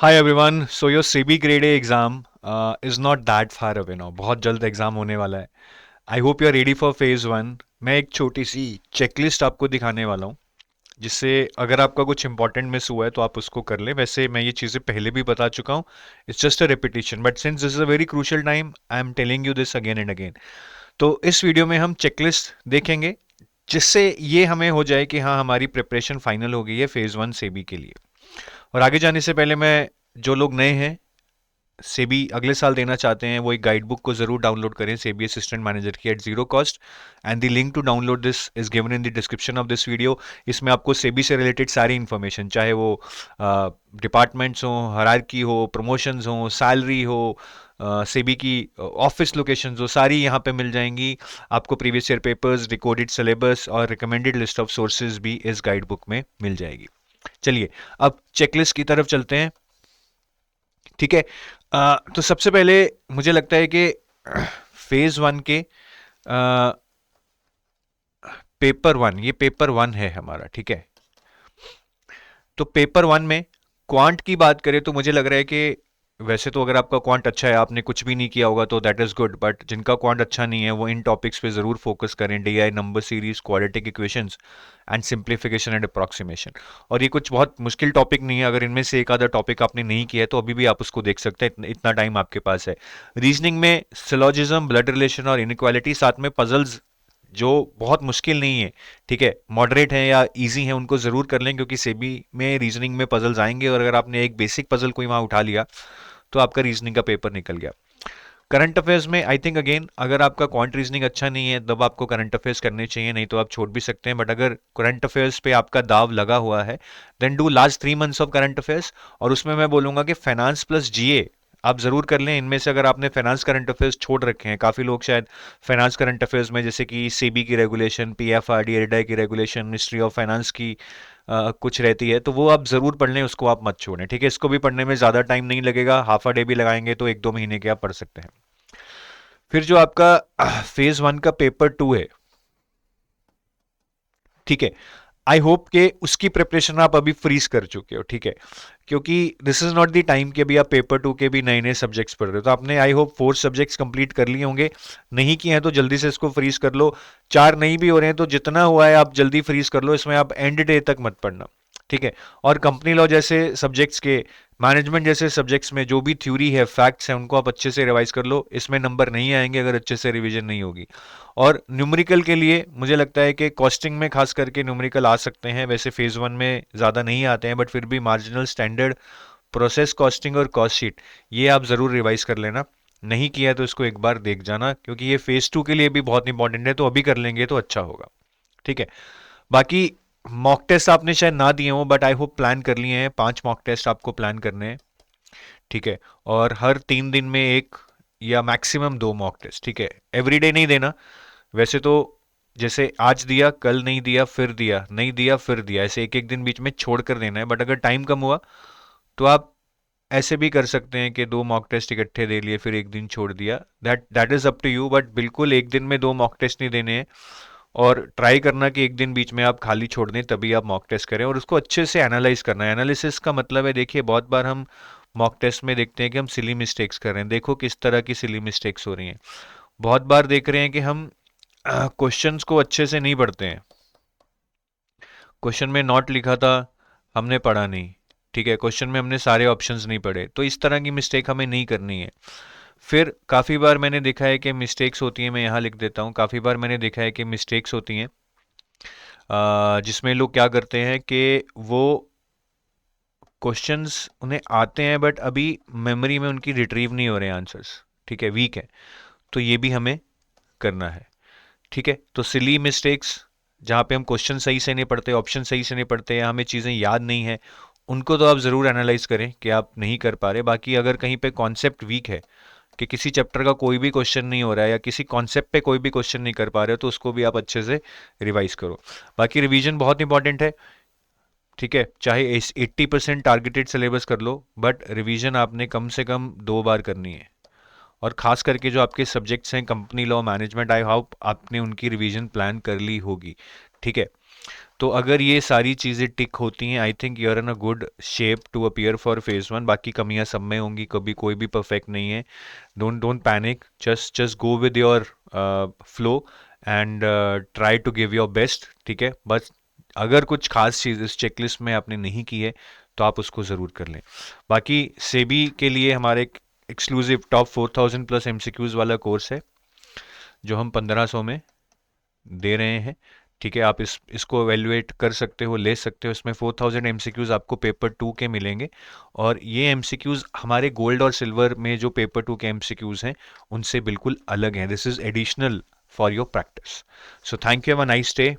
Hi everyone, so your SEBI grade A exam is not that far away now. बहुत जल्द exam होने वाला है। I hope you are ready for phase one. मैं एक छोटी सी चेकलिस्ट आपको दिखाने वाला हूँ, जिससे अगर आपका कुछ इंपॉर्टेंट मिस हुआ है तो आप उसको कर लें। वैसे मैं ये चीज़ें पहले भी बता चुका हूँ, it's just a repetition, but since this is a very crucial time I am telling you this again and again. तो इस वीडियो में हम चेकलिस्ट देखेंगे, जिससे ये हमें हो जाए कि हाँ, हमारी प्रिपरेशन फाइनल हो गई है फेज वन सेबी के लिए। और आगे जाने से पहले मैं, जो लोग नए हैं, सेबी अगले साल देना चाहते हैं, वो एक गाइड बुक को जरूर डाउनलोड करें, सेबी असिस्टेंट मैनेजर की, at zero cost. And the link to download this is given in the description of this video. इसमें आपको सेबी से रिलेटेड सारी इन्फॉर्मेशन, चाहे वो डिपार्टमेंट्स हो, हायरार्की हो, प्रमोशंस हो, सैलरी हो, सेबी की ऑफिस लोकेशंस हो, सारी यहाँ पे मिल जाएंगी। आपको previous year papers, recorded syllabus और रिकमेंडेड लिस्ट ऑफ सोर्सेज भी इस गाइड बुक में मिल जाएगी। चलिए अब चेकलिस्ट की तरफ चलते हैं। ठीक है। तो सबसे पहले मुझे लगता है कि फेज वन के पेपर वन, ये पेपर वन है हमारा। ठीक है। तो पेपर वन में क्वांट की बात करें तो मुझे लग रहा है कि वैसे तो अगर आपका क्वांट अच्छा है, आपने कुछ भी नहीं किया होगा तो दैट इज गुड, बट जिनका क्वांट अच्छा नहीं है वो इन टॉपिक्स पे जरूर फोकस करें। DI, number series, quadratic equations and simplification and approximation. और ये कुछ बहुत मुश्किल टॉपिक नहीं है। अगर इनमें से एक आधा टॉपिक आपने नहीं किया है तो अभी भी आप उसको देख सकते हैं, इतना टाइम आपके पास है। रीजनिंग में सिलोजिज्म, ब्लड रिलेशन और इनइक्वालिटी, साथ में पजल्स जो बहुत मुश्किल नहीं है, ठीक है, मॉडरेट हैं या इजी हैं, उनको जरूर कर लें, क्योंकि सेबी में रीजनिंग में पजल्स आएंगे और अगर आपने एक बेसिक पजल कोई वहां उठा लिया तो आपका रीजनिंग का पेपर निकल गया। करंट अफेयर्स में आई थिंक अगेन, अगर आपका क्वांट रीजनिंग अच्छा नहीं है तब आपको करंट अफेयर्स करने चाहिए, नहीं तो आप छोड़ भी सकते हैं। बट अगर करंट अफेयर्स पे आपका दाव लगा हुआ है then do last 3 months of current affairs. और उसमें मैं बोलूंगा कि फाइनेंस प्लस जीए आप जरूर कर लें। इनमें से अगर आपने फाइनेंस करंट अफेयर्स छोड़ रखे हैं, काफी लोग शायद फाइनेंस करंट अफेयर्स में, जैसे कि सेबी की रेगुलेशन, पीएफआरडी, एरडाई की रेगुलेशन, मिनिस्ट्री ऑफ फाइनेंस की कुछ रहती है, तो वो आप जरूर पढ़ लें, उसको आप मत छोड़ें। ठीक है, इसको भी पढ़ने में ज्यादा टाइम नहीं लगेगा, हाफ अ डे भी लगाएंगे तो 1-2 महीने के आप पढ़ सकते हैं। फिर जो आपका फेज वन का पेपर टू है, ठीक है, आई होप के उसकी प्रिपरेशन आप अभी फ्रीज कर चुके हो। ठीक है, क्योंकि this is not the time कि अभी आप पेपर टू के भी नए नए सब्जेक्ट्स पढ़ रहे हो। तो आपने आई होप 4 सब्जेक्ट्स कंप्लीट कर लिए होंगे। नहीं किए हैं तो जल्दी से इसको फ्रीज कर लो। 4 नहीं भी हो रहे हैं तो जितना हुआ है आप जल्दी फ्रीज कर लो, इसमें आप एंड डे तक मत पढ़ना। ठीक है। और कंपनी लॉ जैसे सब्जेक्ट्स के, मैनेजमेंट जैसे सब्जेक्ट्स में जो भी थ्योरी है, फैक्ट्स हैं, उनको आप अच्छे से रिवाइज कर लो। इसमें नंबर नहीं आएंगे अगर अच्छे से रिवीजन नहीं होगी। और न्यूमेरिकल के लिए मुझे लगता है कि कॉस्टिंग में खास करके न्यूमेरिकल आ सकते हैं। वैसे फेज वन में ज़्यादा नहीं आते हैं, बट फिर भी मार्जिनल स्टैंडर्ड, प्रोसेस कॉस्टिंग और कॉस्ट शीट, ये आप ज़रूर रिवाइज कर लेना। नहीं किया है तो इसको एक बार देख जाना, क्योंकि ये फेज टू के लिए भी बहुत इंपॉर्टेंट है, तो अभी कर लेंगे तो अच्छा होगा। ठीक है। बाकी मॉक टेस्ट आपने शायद ना दिए हो, बट आई होप प्लान कर लिए हैं। 5 मॉक टेस्ट आपको प्लान करने हैं। ठीक है। और हर 3 दिन में एक या मैक्सिमम 2 मॉक टेस्ट। ठीक है, एवरीडे नहीं देना। वैसे तो जैसे आज दिया, कल नहीं दिया, फिर दिया, नहीं दिया, फिर दिया, ऐसे एक एक दिन बीच में छोड़ कर देना है। बट अगर टाइम कम हुआ तो आप ऐसे भी कर सकते हैं कि 2 मॉक टेस्ट इकट्ठे दे लिए फिर एक दिन छोड़ दिया। That that is up to you, but बिल्कुल एक दिन में 2 मॉक टेस्ट नहीं देने हैं। और ट्राई करना कि एक दिन बीच में आप खाली छोड़ दें, तभी आप मॉक टेस्ट करें, और उसको अच्छे से एनालाइज करना है। एनालिसिस का मतलब है, देखिए बहुत बार हम मॉक टेस्ट में देखते हैं कि हम सिली मिस्टेक्स कर रहे हैं। देखो किस तरह की सिली मिस्टेक्स हो रही हैं। बहुत बार देख रहे हैं कि हम क्वेश्चंस को अच्छे से नहीं पढ़ते हैं। क्वेश्चन में नॉट लिखा था, हमने पढ़ा नहीं। ठीक है, क्वेश्चन में हमने सारे ऑप्शंस नहीं पढ़े, तो इस तरह की मिस्टेक हमें नहीं करनी है। फिर काफ़ी बार मैंने देखा है कि मिस्टेक्स होती हैं, मैं यहाँ लिख देता हूँ, काफ़ी बार मैंने देखा है कि मिस्टेक्स होती हैं जिसमें लोग क्या करते हैं कि वो क्वेश्चंस उन्हें आते हैं बट अभी मेमोरी में उनकी रिट्रीव नहीं हो रहे हैं आंसर्स। ठीक है, वीक है, तो ये भी हमें करना है। ठीक है, तो सिली मिस्टेक्स, जहाँ पे हम क्वेश्चन सही से नहीं पढ़ते, ऑप्शन सही से नहीं पढ़ते, या हमें चीज़ें याद नहीं है, उनको तो आप ज़रूर एनालाइज करें कि आप नहीं कर पा रहे। बाकी अगर कहीं पे कॉन्सेप्ट वीक है कि किसी चैप्टर का कोई भी क्वेश्चन नहीं हो रहा है या किसी कॉन्सेप्ट पे कोई भी क्वेश्चन नहीं कर पा रहे हो, तो उसको भी आप अच्छे से रिवाइज करो। बाकी रिवीजन बहुत इंपॉर्टेंट है। ठीक है, चाहे 80% टारगेटेड सिलेबस कर लो, बट रिवीजन आपने कम से कम 2 बार करनी है। और खास करके जो आपके सब्जेक्ट्स हैं, company law, management, I hope आपने उनकी रिवीजन प्लान कर ली होगी। ठीक है। तो अगर ये सारी चीज़ें टिक होती हैं, I think you are in a good shape to appear for phase one. बाकी कमियां सब में होंगी, कभी कोई भी परफेक्ट नहीं है। Don't panic, just go with your flow and try to give your best, ठीक है। बस अगर कुछ खास चीज़ इस चेकलिस्ट में आपने नहीं की है तो आप उसको ज़रूर कर लें। बाकी सेबी के लिए हमारे एक्सक्लूसिव टॉप 4000 प्लस एमसीक्यूज़ वाला कोर्स है जो हम 1500 में दे रहे हैं, ठीक है। आप इसको एवेल्युएट कर सकते हो, ले सकते हो। इसमें 4000 एमसीक्यूज आपको पेपर 2 के मिलेंगे, और ये एमसीक्यूज हमारे गोल्ड और सिल्वर में जो पेपर 2 के एमसीक्यूज हैं उनसे बिल्कुल अलग हैं। This is additional for your practice. So thank you, have a nice day.